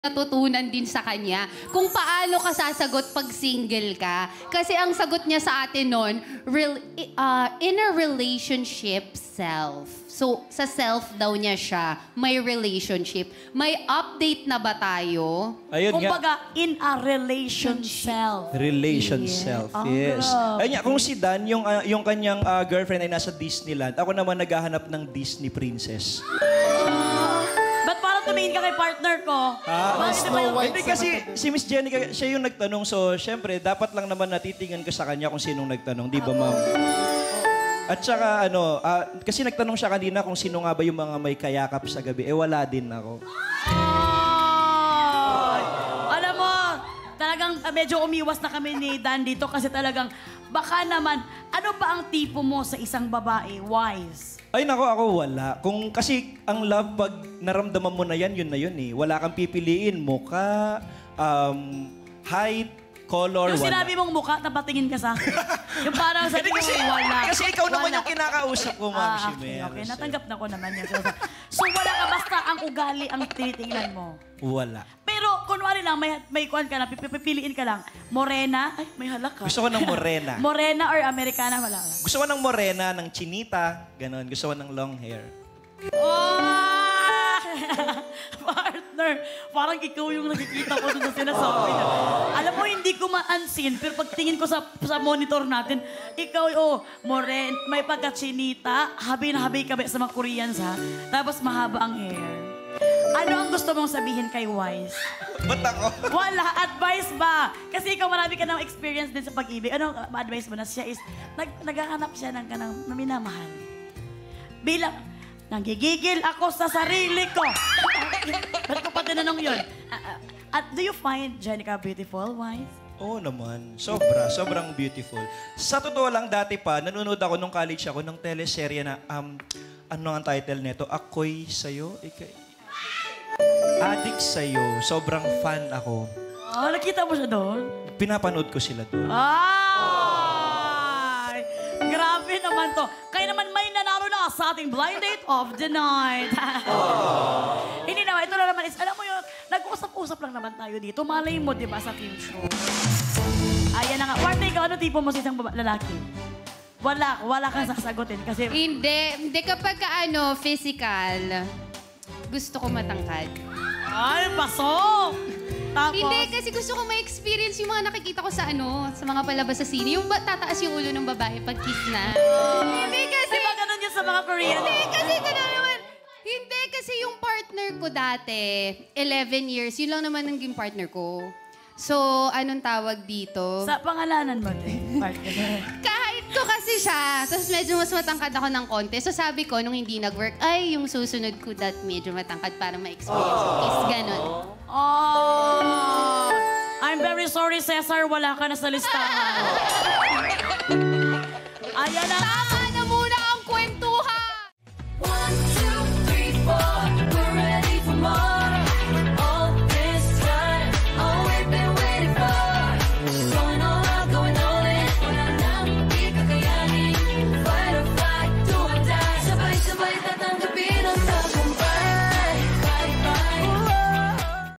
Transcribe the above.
natutunan din sa kanya kung paano ka sasagot pag single ka. Kasi ang sagot niya sa atin noon, in a relationship, self. So, sa self daw niya siya, may relationship. May update na ba tayo? Ayun Kumbaga, in a relation self. Relation self, yes. Ayun nga, kung si Dan, yung kanyang girlfriend ay nasa Disneyland, ako naman naghahanap ng Disney princess. Ba't parang tumingin ka kay partner ko? Hindi kasi si Miss Jenica, siya yung nagtanong. So, syempre, dapat lang naman natitingan ko sa kanya kung sinong nagtanong. Di ba, ma'am? At saka, kasi nagtanong siya kanina kung sino nga ba yung mga may kayakap sa gabi. Eh, wala din ako. Alam mo, talagang medyo umiwas na kami ni Dan dito kasi talagang baka naman, ano ba ang tipo mo sa isang babae? Wise. Ay, ako wala. Kasi ang love, pag naramdaman mo na yan, yun na yun eh. Wala kang pipiliin. Mukha, height, color, yung wala. sinabi mong mukha, napatingin ka sa akin. Yung parang sabi mo, wala. Kasi ikaw naman yung kinakausap ko, Ma'am Shimel. Okay, natanggap na ko naman yan. So wala ka, basta ang ugali ang tinitingnan mo. Wala. Pero, kunwari lang, may kuhan ka na, pipiliin ka lang. Morena, ay, may halak ka. Gusto ko ng morena. Morena or Americana, wala. Gusto ko ng morena, ng chinita, ganon. Gusto ko ng long hair. Oh! Partner, parang ikaw yung nakikita ko doon sa sinasabi na. Alam mo, hindi ko ma-unseen, pero pagtingin ko sa monitor natin, ikaw, may pagka-chinita, habi na habi ka ba sa mga Koreans, ha? Tapos mahaba ang hair. Ano ang gusto mong sabihin kay Wise? Ba't ako? Wala, advice ba? Kasi ikaw marami ka ng experience din sa pag-ibig. Ano ma-advise mo na siya is, naghahanap siya ng kanang minamahal. Bilang, nanggigigil ako sa sarili ko. Ba't ko pa tinanong yun? Do you find Jenica beautiful, Wise? Oo naman. Sobrang beautiful. Sa totoo lang, dati pa, nanonood ako nung college ako ng teleserye na, ano ang title nito? Ako'y sa'yo? Addict sa'yo. Sobrang fan ako. Oh, nakita mo siya doon? Pinapanood ko sila doon. Ay! Grabe naman to. Kaya naman may nanalo na sa ating blind date of the night. Hindi naman, ito na naman is, alam mo yun, nag-usap-usap lang naman tayo dito. Malay mo, di ba, sa team show. Ayan na nga. Partner, ikaw, ano tipo mo sa isang lalaki? Wala kang sasagutin kasi... Hindi kapag physical, gusto ko matangkad. Ay, pasok! Tapos... Hindi, kasi gusto ko ma-experience yung mga nakikita ko sa sa mga palabas sa sine. Yung tataas yung ulo ng babae pag kiss na. Hindi kasi... Di ba ganun yun sa mga Korean? Hindi kasi naman. Hindi kasi yung partner ko dati, 11 years, yun lang naman naging partner ko. So, anong tawag dito? Sa pangalanan mo, partner. Kahit ko kasi siya, tapos medyo mas matangkad ako ng konti. So sabi ko, nung hindi nag-work, ay, yung susunod ko that medyo matangkad para ma-experience yung kiss, ganon. Oh! I'm very sorry, Cesar. Wala ka na sa listahan. Ayan na.